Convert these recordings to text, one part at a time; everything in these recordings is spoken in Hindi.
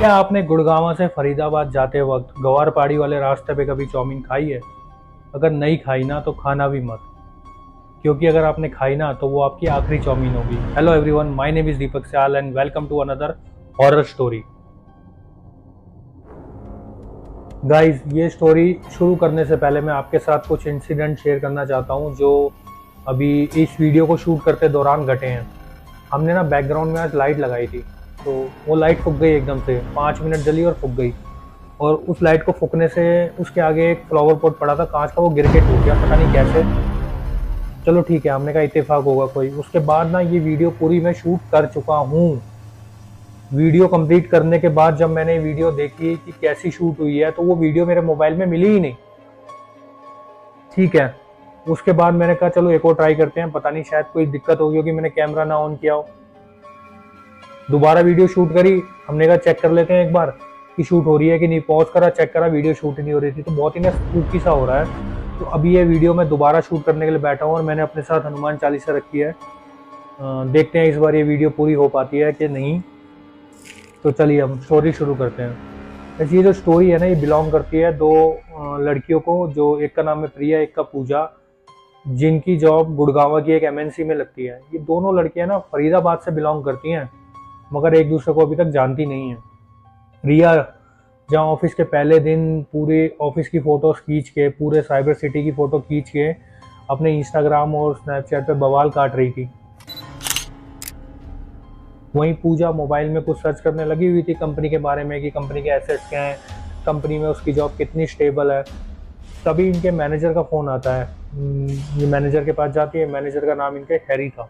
क्या आपने गुड़गांव से फरीदाबाद जाते वक्त गवारपाड़ी वाले रास्ते पे कभी चाउमीन खाई है? अगर नहीं खाई ना तो खाना भी मत, क्योंकि अगर आपने खाई ना तो वो आपकी आखिरी चाउमीन होगी। Hello everyone, my name is Deepak Sial and welcome to another horror story. Guys, ये स्टोरी शुरू करने से पहले मैं आपके साथ कुछ इंसिडेंट शेयर करना चाहता हूँ जो अभी इस वीडियो को शूट करते दौरान घटे हैं। हमने ना बैकग्राउंड में आज लाइट लगाई थी, तो वो लाइट फूक गई एकदम से, 5 मिनट जली और फूक गई। और उस लाइट को फूकने से उसके आगे एक फ्लावर पॉट पड़ा था कांच का, वो गिर के टूट गया, पता नहीं कैसे। चलो ठीक है, हमने कहा इत्तेफाक होगा कोई। उसके बाद ना ये वीडियो पूरी मैं शूट कर चुका हूँ। वीडियो कंप्लीट करने के बाद जब मैंने वीडियो देखी कि कैसी शूट हुई है, तो वो वीडियो मेरे मोबाइल में मिली ही नहीं। ठीक है, उसके बाद मैंने कहा चलो एक और ट्राई करते हैं, पता नहीं शायद कोई दिक्कत होगी क्योंकि मैंने कैमरा ना ऑन किया हो। दोबारा वीडियो शूट करी, हमने कहा चेक कर लेते हैं एक बार कि शूट हो रही है कि नहीं। पॉज करा, चेक करा, वीडियो शूट ही नहीं हो रही थी। तो बहुत ही ना स्पूकी सा हो रहा है। तो अभी ये वीडियो मैं दोबारा शूट करने के लिए बैठा हूँ और मैंने अपने साथ हनुमान चालीसा रखी है। देखते हैं इस बार ये वीडियो पूरी हो पाती है कि नहीं। तो चलिए हम स्टोरी शुरू करते हैं। वैसे ये जो स्टोरी है ना, ये बिलोंग करती है दो लड़कियों को, जो एक का नाम है प्रिया, एक का पूजा, जिनकी जॉब गुड़गांव की एक एमएनसी में लगती है। ये दोनों लड़कियां ना फरीदाबाद से बिलोंग करती हैं, मगर एक दूसरे को अभी तक जानती नहीं है। रिया जहाँ ऑफिस के पहले दिन पूरे ऑफिस की फोटोज खींच के, पूरे साइबर सिटी की फोटो खींच के अपने इंस्टाग्राम और स्नैपचैट पे बवाल काट रही थी। वहीं पूजा मोबाइल में कुछ सर्च करने लगी हुई थी कंपनी के बारे में कि कंपनी के एसेट्स क्या हैं, कंपनी में उसकी जॉब कितनी स्टेबल है। तभी इनके मैनेजर का फ़ोन आता है। ये मैनेजर के पास जाती है। मैनेजर का नाम इनके हैरी था।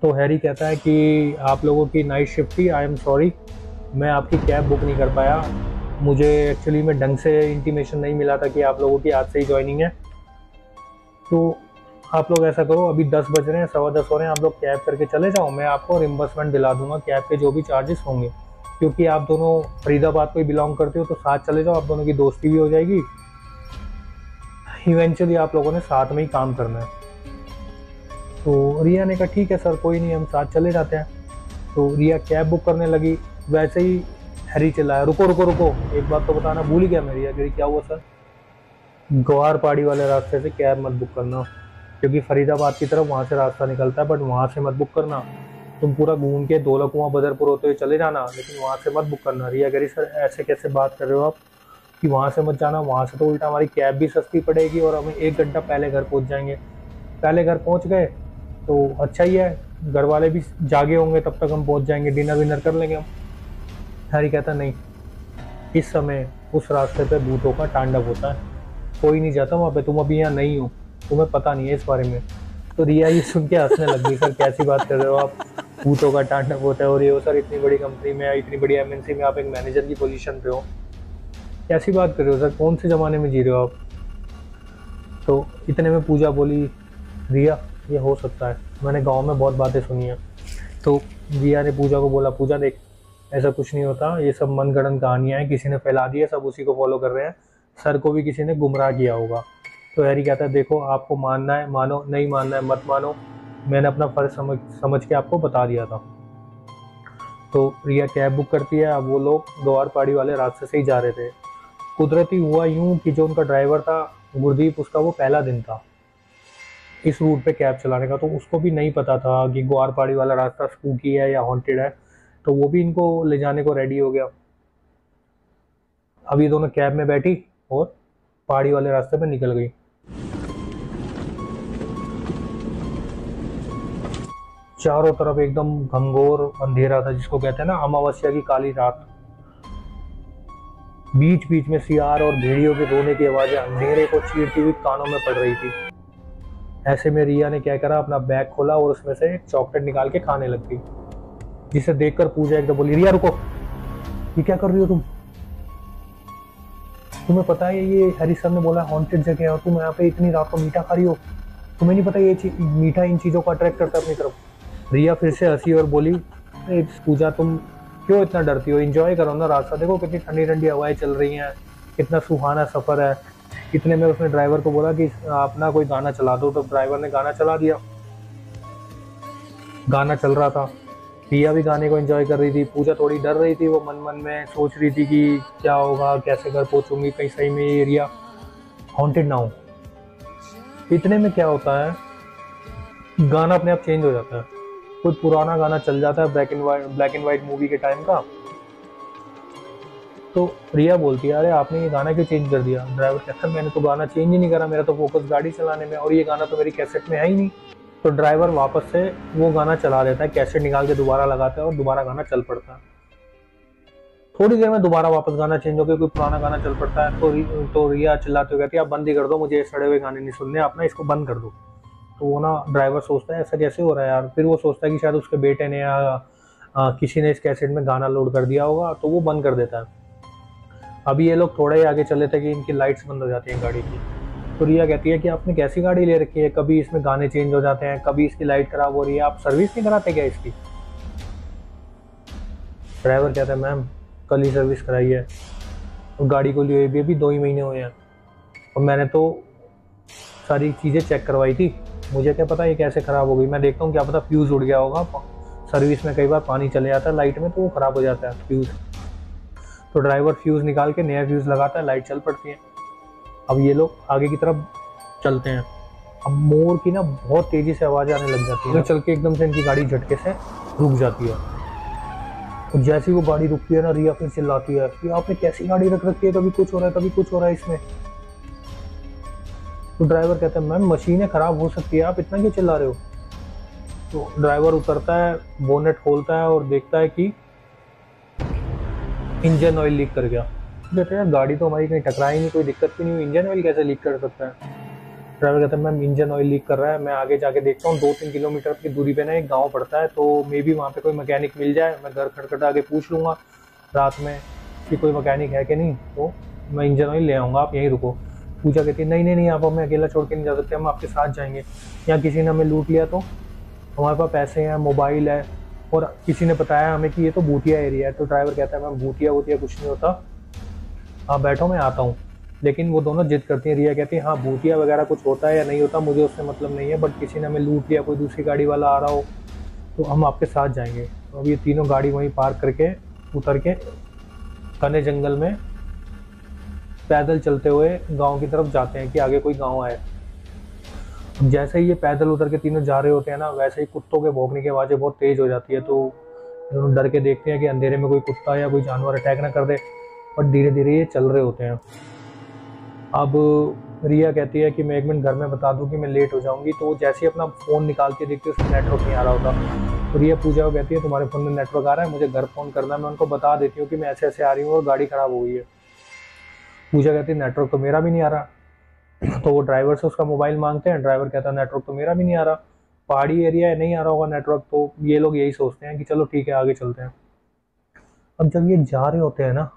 तो हैरी कहता है कि आप लोगों की नाइट शिफ्ट थी, आई एम सॉरी, मैं आपकी कैब बुक नहीं कर पाया। मुझे एक्चुअली में ढंग से इंटीमेशन नहीं मिला था कि आप लोगों की आज से ही ज्वाइनिंग है। तो आप लोग ऐसा करो, अभी 10 बज रहे हैं, 10:15 हो रहे हैं, आप लोग कैब करके चले जाओ, मैं आपको रिम्बर्समेंट दिला दूंगा कैब के जो भी चार्जेस होंगे। क्योंकि आप दोनों फरीदाबाद को ही बिलोंग करते हो, तो साथ चले जाओ, आप दोनों की दोस्ती भी हो जाएगी। इवेंचुअली आप लोगों ने साथ में ही काम करना है। तो रिया ने कहा ठीक है सर, कोई नहीं, हम साथ चले जाते हैं। तो रिया कैब बुक करने लगी। वैसे ही हैरी चिल्लाया, रुको रुको रुको, एक बात तो बताना भूल ही गया मैं। रिया कही क्या हुआ सर? ग्वारपाड़ी वाले रास्ते से कैब मत बुक करना, क्योंकि फरीदाबाद की तरफ वहाँ से रास्ता निकलता है, बट वहाँ से मत बुक करना। तुम पूरा घूम के दौला कुआं बदरपुर होते हुए चले जाना, लेकिन वहाँ से मत बुक करना। रिया कह रही सर ऐसे कैसे बात कर रहे हो आप कि वहाँ से मत जाना, वहाँ से तो उल्टा हमारी कैब भी सस्ती पड़ेगी और हमें 1 घंटा पहले घर पहुँच जाएंगे। पहले घर पहुँच गए तो अच्छा ही है, घर वाले भी जागे होंगे, तब तक हम पहुँच जाएंगे, डिनर विनर कर लेंगे हम। हैरी कहता नहीं, इस समय उस रास्ते पे भूतों का तांडव होता है, कोई नहीं जाता वहाँ पे, तुम अभी यहाँ नहीं हो, तुम्हें पता नहीं है इस बारे में। तो रिया ये सुन के हंसने लग गई, सर कैसी बात कर रहे हो आप, भूतों का तांडव होता है? और ये हो सर, इतनी बड़ी कंपनी में, इतनी बड़ी एमएनसी में आप एक मैनेजर की पोजीशन पे हो, कैसी बात कर रहे हो सर, कौन से ज़माने में जी रहे हो आप? तो इतने में पूजा बोली, रिया ये हो सकता है, मैंने गाँव में बहुत बातें सुनी है। तो रिया ने पूजा को बोला, पूजा देख ऐसा कुछ नहीं होता, ये सब मनगढ़ंत कहानियाँ हैं, किसी ने फैला दी है, सब उसी को फॉलो कर रहे हैं, सर को भी किसी ने गुमराह किया होगा। तो हैरी कहता है देखो, आपको मानना है मानो, नहीं मानना है मत मानो, मैंने अपना फर्ज समझ के आपको बता दिया था। तो रिया कैब बुक करती है। अब वो लोग ग्वारपाड़ी वाले रास्ते से ही जा रहे थे। कुदरती हुआ यूं कि जो उनका ड्राइवर था गुरदीप, उसका वो पहला दिन था इस रूट पे कैब चलाने का, तो उसको भी नहीं पता था कि ग्वारपाड़ी वाला रास्ता स्पूकी है या हॉन्टेड है। तो वो भी इनको ले जाने को रेडी हो गया। अब ये दोनों कैब में बैठी और पहाड़ी वाले रास्ते पे निकल गई। चारों तरफ एकदम घंघोर अंधेरा था, जिसको कहते हैं ना अमावस्या की काली रात। बीच बीच में सियार और भेड़ियों के रोने की आवाजें अंधेरे को चीरती हुई कानों में पड़ रही थी। ऐसे में रिया ने क्या करा, अपना बैग खोला और उसमें से एक चॉकलेट निकाल के खाने लग गई, जिसे देखकर पूजा एकदम बोली, रिया रुको, ये क्या कर रही हो तुम? तुम्हें पता है ये हैरी सर ने बोला हॉन्टेड जगह है और तुम यहाँ पे इतनी रात को मीठा खा रही हो? तुम्हें नहीं पता ये मीठा इन चीज़ों को अट्रैक्ट करता है अपनी तरफ? रिया फिर से हंसी और बोली, पूजा तुम क्यों इतना डरती हो, एंजॉय करो ना रास्ता, देखो कितनी ठंडी ठंडी हवाएं चल रही हैं, कितना सुहाना सफ़र है। इतने में उसने ड्राइवर को बोला कि अपना कोई गाना चला दो। तो ड्राइवर ने गाना चला दिया। गाना चल रहा था, रिया भी गाने को एंजॉय कर रही थी। पूजा थोड़ी डर रही थी, वो मन मन में सोच रही थी कि क्या होगा, कैसे घर पहुंचूंगी, कहीं सही में ये एरिया हॉन्टेड ना हो। इतने में क्या होता है, गाना अपने आप चेंज हो जाता है। कोई पुराना गाना चल जाता है ब्लैक एंड वाइट मूवी के टाइम का। तो रिया बोलती है, अरे आपने ये गाना क्यों चेंज कर दिया? ड्राइवर कहता है, मैंने तो गाना चेंज ही नहीं करा, मेरा तो फोकस गाड़ी चलाने में, और ये गाना तो मेरी कैसेट में है ही नहीं। तो ड्राइवर वापस से वो गाना चला देता है, कैसेट निकाल के दोबारा लगाता है और दोबारा गाना चल पड़ता है। थोड़ी देर में दोबारा वापस गाना चेंज होकर कोई पुराना गाना चल पड़ता है। तो रिया चिल्लाते हुए कहती है, आप बंद ही कर दो, मुझे सड़े हुए गाने नहीं सुनने, आप ना इसको बंद कर दो। तो वो ना ड्राइवर सोचता है ऐसा कैसे हो रहा है यार। फिर वो सोचता है कि शायद उसके बेटे ने या किसी ने इस कैसेट में गाना लोड कर दिया होगा, तो वो बंद कर देता है। अभी ये लोग थोड़ा ही आगे चले थे कि इनकी लाइट्स बंद हो जाती हैं गाड़ी की। तो रिया कहती है कि आपने कैसी गाड़ी ले रखी है, कभी इसमें गाने चेंज हो जाते हैं, कभी इसकी लाइट खराब हो रही है, आप सर्विस नहीं कराते क्या इसकी? ड्राइवर कहता है, मैम कल ही सर्विस कराई है, और गाड़ी को लिए भी 2 ही महीने हुए हैं, और मैंने तो सारी चीज़ें चेक करवाई थी, मुझे क्या पता ये कैसे ख़राब हो गई। मैं देखता हूँ क्या पता फ्यूज़ उड़ गया होगा, सर्विस में कई बार पानी चले जाता है लाइट में, तो वो ख़राब हो जाता है फ्यूज़। तो ड्राइवर फ्यूज़ निकाल के नया फ्यूज़ लगाता है, लाइट चल पड़ती है। अब ये लोग आगे की तरफ चलते हैं। अब मोर की ना बहुत तेज़ी से आवाज़ आने लग जाती है, तो चल के एकदम से इनकी गाड़ी झटके से रुक जाती है। और जैसे ही वो गाड़ी रुकती है ना, रिया फिर चिल्लाती है कि आपने कैसी गाड़ी रख रखी है, कभी कुछ हो रहा है, कभी कुछ हो रहा है इसमें। तो ड्राइवर कहता है, मैम मशीनें खराब हो सकती है, आप इतना क्यों चिल्ला रहे हो? तो ड्राइवर उतरता है, बोनेट खोलता है और देखता है कि इंजन ऑयल लीक कर गया। कहते हैं, गाड़ी तो हमारी कहीं टकराई नहीं, कोई दिक्कत भी नहीं हुई, इंजन ऑयल कैसे लीक कर सकता है? ड्राइवर कहता है, मैम इंजन ऑयल लीक कर रहा है, मैं आगे जाके देखता हूँ। 2-3 किलोमीटर की दूरी पे ना एक गांव पड़ता है, तो मे बी वहाँ पे कोई मैकेनिक मिल जाए, मैं घर खटखटा के पूछ लूँगा रात में कि कोई मैकेनिक है कि नहीं, तो मैं इंजन ऑयल ले आऊँगा, आप यहीं रुको। पूजा कहती है, नहीं नहीं नहीं, आप हमें अकेला छोड़ के नहीं जा सकते, हम आपके साथ जाएंगे। या किसी ने हमें लूट लिया तो? हमारे पास पैसे हैं, मोबाइल है, और किसी ने बताया हमें कि ये तो भूतिया एरिया है। तो ड्राइवर कहता है, मैम भूतिया कुछ नहीं होता, आप बैठो मैं आता हूँ। लेकिन वो दोनों जिद करती हैं। रिया कहती है, हाँ भूतिया वगैरह कुछ होता है या नहीं होता मुझे उससे मतलब नहीं है, बट किसी ने हमें लूट लिया, कोई दूसरी गाड़ी वाला आ रहा हो, तो हम आपके साथ जाएंगे। तो अब ये तीनों गाड़ी वहीं पार्क करके उतर के घने जंगल में पैदल चलते हुए गांव की तरफ जाते हैं कि आगे कोई गांव आए। जैसे ही ये पैदल उतर के तीनों जा रहे होते हैं ना, वैसे ही कुत्तों के भौंकने की आवाज़ें बहुत तेज़ हो जाती है। तो दोनों डर के देखते हैं कि अंधेरे में कोई कुत्ता या कोई जानवर अटैक ना कर दे, और धीरे धीरे ये चल रहे होते हैं। अब रिया कहती है कि मैं 1 मिनट घर में बता दूं कि मैं लेट हो जाऊंगी। तो जैसे ही अपना फ़ोन निकाल के देखती है, उसमें नेटवर्क नहीं आ रहा होता। तो रिया पूजा को कहती है, तुम्हारे फ़ोन में नेटवर्क आ रहा है, मुझे घर फ़ोन करना है, मैं उनको बता देती हूँ कि मैं ऐसे ऐसे आ रही हूँ और गाड़ी ख़राब हो गई है। पूजा कहती है, नेटवर्क तो मेरा भी नहीं आ रहा। तो वो ड्राइवर से उसका मोबाइल मांगते हैं, ड्राइवर कहता है, नेटवर्क तो मेरा भी नहीं आ रहा, पहाड़ी एरिया है, नहीं आ रहा होगा नेटवर्क। तो ये लोग यही सोचते हैं कि चलो ठीक है आगे चलते हैं। अब जब ये जा रहे होते हैं ना,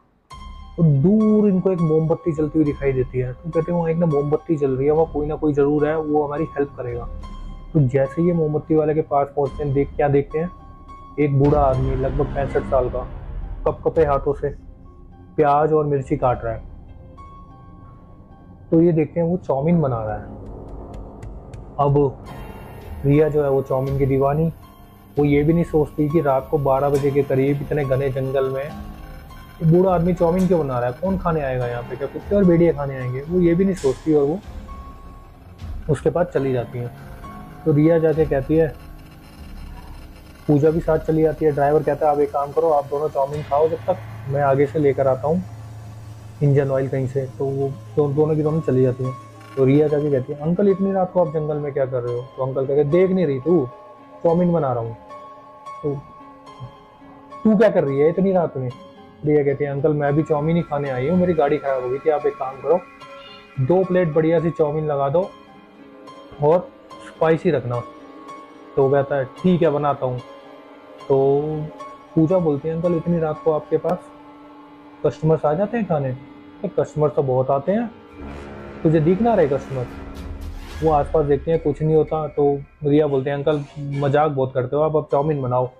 तो दूर इनको एक मोमबत्ती जलती हुई दिखाई देती है। तो कहते हैं, वहाँ एक ना मोमबत्ती जल रही है, वहाँ कोई ना कोई जरूर है, वो हमारी हेल्प करेगा। तो जैसे ये मोमबत्ती वाले के पास पहुंचते हैं, क्या देखते हैं, एक बूढ़ा आदमी लगभग 65 साल का, कपकपे हाथों से प्याज और मिर्ची काट रहा है। तो ये देखते हैं वो चाउमीन बना रहा है। अब रिया जो है वो चाउमीन की दीवानी, वो ये भी नहीं सोचती कि रात को 12 बजे के करीब इतने घने जंगल में बूढ़ा आदमी चाउमीन क्यों बना रहा है, कौन खाने आएगा यहाँ पे, क्या कुत्ते और भेड़िए खाने आएंगे, वो ये भी नहीं सोचती, और वो उसके पास चली जाती है। तो रिया जाके कहती है, पूजा भी साथ चली जाती है। ड्राइवर कहता है, आप एक काम करो, आप दोनों चाउमीन खाओ जब तक, मैं आगे से लेकर आता हूँ इंजन ऑयल कहीं से। तो वो दोनों की दोनों चली जाती हैं। तो रिया जाके कहती है, अंकल इतनी रात को आप जंगल में क्या कर रहे हो? तो अंकल कहते, देख नहीं रही तू, चाउमीन बना रहा हूँ। तो तू क्या कर रही है इतनी रात में? रिया कहती है, अंकल मैं भी चाउमीन ही खाने आई हूँ, मेरी गाड़ी खराब हो गई थी, आप एक काम करो, 2 प्लेट बढ़िया सी चाउमीन लगा दो और स्पाइसी रखना। तो कहता है, ठीक है बनाता हूँ। तो पूजा बोलती है, अंकल इतनी रात को आपके पास कस्टमर्स आ जाते हैं खाने? तो कस्टमर तो बहुत आते हैं, तुझे दिख ना रहे कस्टमर? वो आसपास देखते हैं, कुछ नहीं होता। तो रिया बोलते हैं, अंकल मजाक बहुत करते हो आप, अब चाउमीन बनाओ।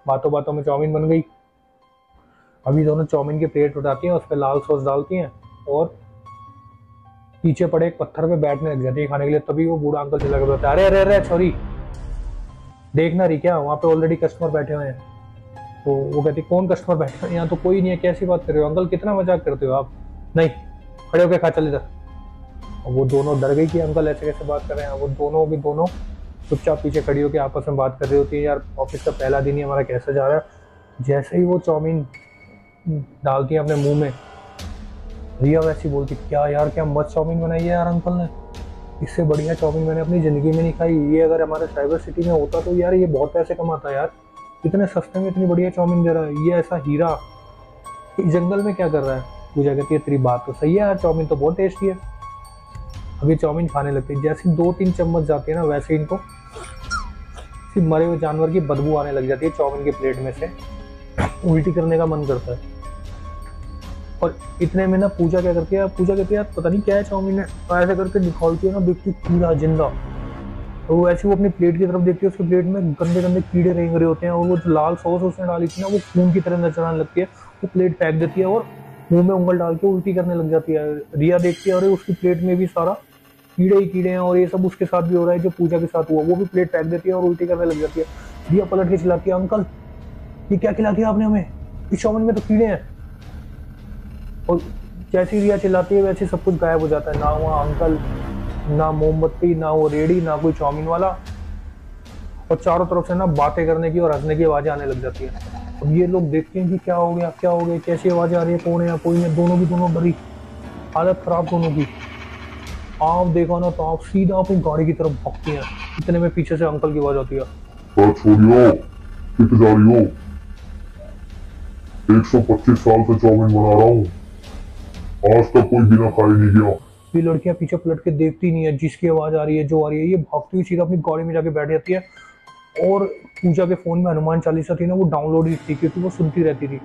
बातों बातों में चाउमीन बन गई। अभी दोनों चाउमीन की प्लेट उठाती हैं, उस पर लाल सॉस डालती हैं और पीछे पड़े एक पत्थर पे बैठने लग जाती है खाने के लिए। तभी वो बूढ़ा अंकल चिल्ला के बोलता है, अरे अरे अरे सॉरी, देखना रही क्या, वहाँ पे ऑलरेडी कस्टमर बैठे हुए हैं। तो वो कहती कौन कस्टमर बैठा है, यहाँ तो कोई नहीं है, कैसी बात कर रहे हो अंकल, कितना मजाक करते हो आप, नहीं खड़े होके खा चल इधर। और वो दोनों डर गई कि अंकल ऐसे कैसे बात कर रहे हैं। वो दोनों की दोनों चुपचाप पीछे खड़ी होकर आपस में बात कर रही होती है, यार ऑफिस का पहला दिन ही हमारा कैसा जा रहा है। जैसे ही वो चाउमीन डालती है अपने मुंह में, रिया वैसी बोलती क्या यार क्या मस्त चाउमीन बनाई है यार अंकल ने, इससे बढ़िया चाउमीन मैंने अपनी ज़िंदगी में नहीं खाई। ये अगर हमारे साइबर सिटी में होता तो यार ये बहुत पैसे कमाता यार, इतने सस्ते में इतनी बढ़िया चाउमीन दे रहा है, ये ऐसा हीरा इस जंगल में क्या कर रहा है। पूजा कहती है तेरी बात तो सही है यार, चाउमीन तो बहुत टेस्टी है। अभी चाउमीन खाने लगती है, जैसे 2-3 चम्मच जाती है ना वैसे ही इनको सिर्फ मरे हुए जानवर की बदबू आने लग जाती है चाउमीन के प्लेट में से, उल्टी करने का मन करता है। और इतने में ना पूजा क्या करती है, पूजा कहती है यार पता नहीं क्या है चाउमीन है, तो ऐसे करके निकालती है ना, देखती कीड़ा जिंदा, तो वो ऐसे वो अपनी प्लेट की तरफ देखती है, उसके प्लेट में गंदे गंदे कीड़े रेंग रहे होते हैं, और वो जो लाल सॉस उसने डाली थी ना वो खून की तरह नजर आने लगती है। वो प्लेट फेंक देती है और मुंह में उंगल डाल के उल्टी करने लग जाती है। रिया देखती है और उसकी प्लेट में भी सारा कीड़े ही कीड़े हैं, और ये सब उसके साथ भी हो रहा है जो पूजा के साथ हुआ। वो भी प्लेट फेंक देती है और उल्टी करने लग जाती है। रिया पलट के चिल्लाती है अंकल ये क्या खिला दिया आपने हमें, इस चाउमीन में तो कीड़े हैं। और जैसी रिया चिल्लाती है वैसे सब कुछ गायब हो जाता है, ना वहाँ अंकल, ना मोमबत्ती, ना वो रेडी, ना कोई चाउमीन वाला, और चारों तरफ से ना बातें करने की और हंसने की आवाजें आने लग जाती है। अब ये लोग देखते हैं कि क्या हो गया क्या हो गया, कैसी आवाजें आ रही है, कौन है या कोई नहीं, दोनों की दोनों डरी, हालत खराब दोनों की। आप देखो ना तो आप सीधा अपनी गाड़ी की तरफ भागती हैं, इतने में पीछे से अंकल की आवाज आती है छोड़ियो कित जा रही हो, 125 साल से चाउमीन बना रहा हूँ, आज तक कोई बिना खाए नहीं गया। ये लड़कियां पीछे पलट के देखती नहीं है, जिसकी आवाज आ रही है जो आ रही है ये भागती हुई सीधा अपनी गाड़ी में जाके बैठ जाती है। और पूजा के फोन में हनुमान चालीसा थी ना, वो डाउनलोड ही थी क्योंकि वो सुनती रहती थी,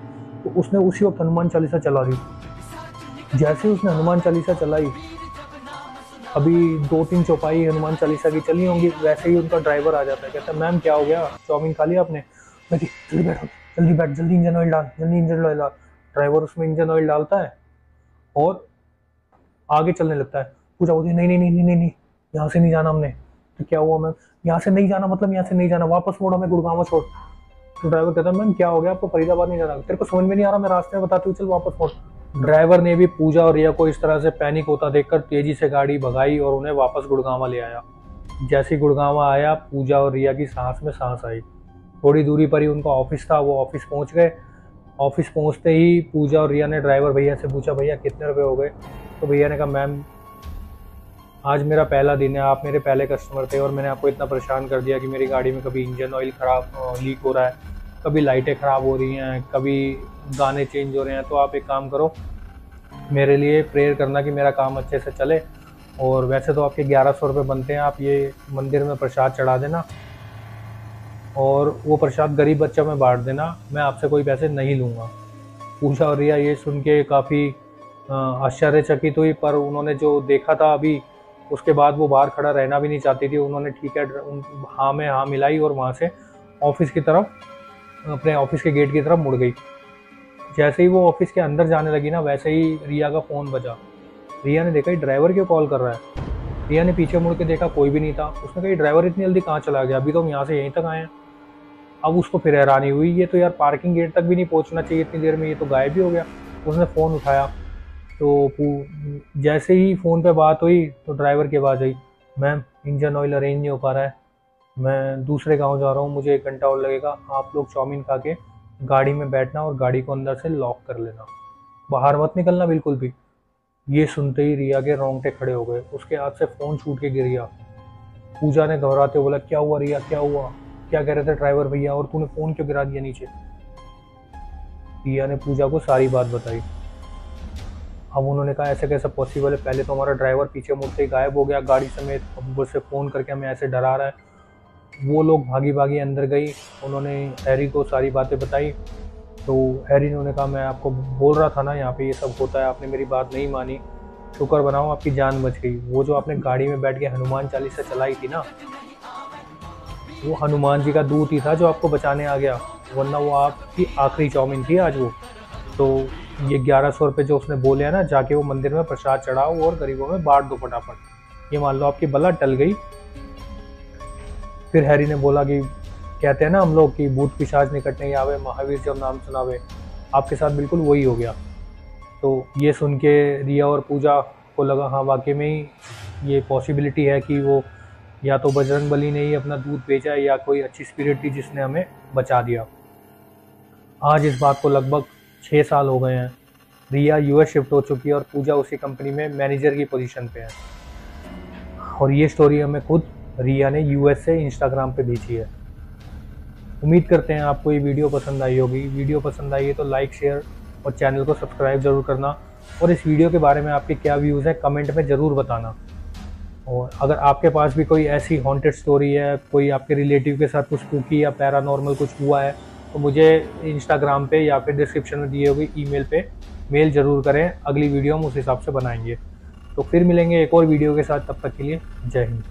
तो उसने उसी वक्त हनुमान चालीसा चला दी। जैसे उसने हनुमान चालीसा चलाई, अभी 2-3 चौपाई हनुमान चालीसा की चली होंगी, वैसे ही उनका ड्राइवर आ जाता है, कहता है मैम क्या हो गया, चाउमीन खा लिया आपने। मैं जल्दी बैठो, जल्दी बैठ, जल्दी इंजन ऑयल डाल, जल्दी इंजन ऑयल डाल। ड्राइवर उसमें इंजन ऑयल डालता है और आगे चलने लगता है। पूजा बोलती है नहीं नहीं नहीं नहीं नहीं नहीं, यहाँ से नहीं जाना हमने। तो क्या हुआ मैम, यहाँ से नहीं जाना मतलब यहाँ से नहीं जाना, वापस मोड़, हमें गुड़गांव छोड़। तो ड्राइवर कहता है मैम क्या हो गया आपको, फरीदाबाद नहीं जाना, तेरे को समझ में नहीं आ रहा, मैं रास्ते में बताती हूँ, चल वापस मोड़। ड्राइवर ने भी पूजा और रिया को इस तरह से पैनिक होता देखकर तेजी से गाड़ी भगाई और उन्हें वापस गुड़गांव ले आया। जैसे ही गुड़गांव आया, पूजा और रिया की सांस में सांस आई। थोड़ी दूरी पर ही उनका ऑफिस था, वो ऑफिस पहुंच गए। ऑफिस पहुंचते ही पूजा और रिया ने ड्राइवर भैया से पूछा भैया कितने रुपए हो गए। तो भैया ने कहा मैम आज मेरा पहला दिन है, आप मेरे पहले कस्टमर थे और मैंने आपको इतना परेशान कर दिया कि मेरी गाड़ी में कभी इंजन ऑयल खराब लीक हो रहा है, कभी लाइटें ख़राब हो रही हैं, कभी गाने चेंज हो रहे हैं, तो आप एक काम करो मेरे लिए प्रेयर करना कि मेरा काम अच्छे से चले, और वैसे तो आपके 1100 रुपये बनते हैं, आप ये मंदिर में प्रसाद चढ़ा देना और वो प्रसाद गरीब बच्चों में बांट देना, मैं आपसे कोई पैसे नहीं लूँगा। पूजा और रिया ये सुन के काफ़ी आश्चर्यचकित हुई, पर उन्होंने जो देखा था अभी उसके बाद वो बाहर खड़ा रहना भी नहीं चाहती थी। उन्होंने ठीक है हाँ में हाँ मिलाई और वहाँ से ऑफिस की तरफ, अपने ऑफिस के गेट की तरफ मुड़ गई। जैसे ही वो ऑफिस के अंदर जाने लगी ना, वैसे ही रिया का फ़ोन बजा। रिया ने देखा ड्राइवर क्यों कॉल कर रहा है। रिया ने पीछे मुड़ के देखा, कोई भी नहीं था। उसने कहा ड्राइवर इतनी जल्दी कहाँ चला गया, अभी तो हम यहाँ से यहीं तक आए हैं। अब उसको फिर हैरानी हुई, ये तो यार पार्किंग गेट तक भी नहीं पहुँचना चाहिए इतनी देर में, ये तो गायब ही हो गया। उसने फ़ोन उठाया तो जैसे ही फ़ोन पे बात हुई तो ड्राइवर की आवाज़ आई, मैम इंजन ऑयल अरेंज नहीं हो पा रहा है, मैं दूसरे गांव जा रहा हूँ, मुझे 1 घंटा और लगेगा, आप लोग चाउमीन खा के गाड़ी में बैठना और गाड़ी को अंदर से लॉक कर लेना, बाहर मत निकलना बिल्कुल भी। ये सुनते ही रिया के रोंगटे खड़े हो गए, उसके हाथ से फ़ोन छूट के गिर गया। पूजा ने घबराते बोला क्या हुआ रिया, क्या हुआ, क्या कह रहे थे ड्राइवर भैया, और तूने फ़ोन क्यों गिरा दिया नीचे। रिया ने पूजा को सारी बात बताई। अब उन्होंने कहा ऐसे कैसे पॉसिबल है, पहले तो हमारा ड्राइवर पीछे मुड़ते ही गायब हो गया गाड़ी समेत, अब से फ़ोन करके हमें ऐसे डरा रहा है। वो लोग भागी भागी अंदर गई, उन्होंने हैरी को सारी बातें बताई। तो हैरी ने उन्हें कहा मैं आपको बोल रहा था ना यहाँ पे ये सब होता है, आपने मेरी बात नहीं मानी, शुक्र बनाओ आपकी जान बच गई। वो जो आपने गाड़ी में बैठ के हनुमान चालीसा चलाई थी ना, वो हनुमान जी का दूत ही था जो आपको बचाने आ गया, वरना वो आपकी आखिरी चाउमीन थी आज वो। तो ये 1100 रुपये जो उसने बोले हैं ना, जाके वो मंदिर में प्रसाद चढ़ाओ और गरीबों में बांट दो फटाफट, ये मान लो आपकी बला टल गई। फिर हैरी ने बोला कि कहते हैं ना हम लोग कि भूत पिशाच निकटने आवे, महावीर जब नाम सुनावे, आपके साथ बिल्कुल वही हो गया। तो ये सुन के रिया और पूजा को लगा हाँ वाकई में ही ये पॉसिबिलिटी है कि वो या तो बजरंग बली ने ही अपना दूध भेजा है या कोई अच्छी स्पिरिट थी जिसने हमें बचा दिया। आज इस बात को लगभग 6 साल हो गए हैं। रिया यूएस शिफ्ट हो चुकी है और पूजा उसी कंपनी में मैनेजर की पोजीशन पे है। और ये स्टोरी हमें खुद रिया ने यूएस से इंस्टाग्राम पे भेजी है। उम्मीद करते हैं आपको ये वीडियो पसंद आई होगी। वीडियो पसंद आई है तो लाइक, शेयर और चैनल को सब्सक्राइब ज़रूर करना। और इस वीडियो के बारे में आपके क्या व्यूज़ हैं कमेंट में ज़रूर बताना। और अगर आपके पास भी कोई ऐसी हॉन्टेड स्टोरी है, कोई आपके रिलेटिव के साथ कुछ स्पूकी या पैरानॉर्मल कुछ हुआ है, तो मुझे इंस्टाग्राम पे या फिर डिस्क्रिप्शन में दिए हुए ईमेल पे मेल ज़रूर करें। अगली वीडियो हम उस हिसाब से बनाएंगे। तो फिर मिलेंगे एक और वीडियो के साथ, तब तक के लिए जय हिंद।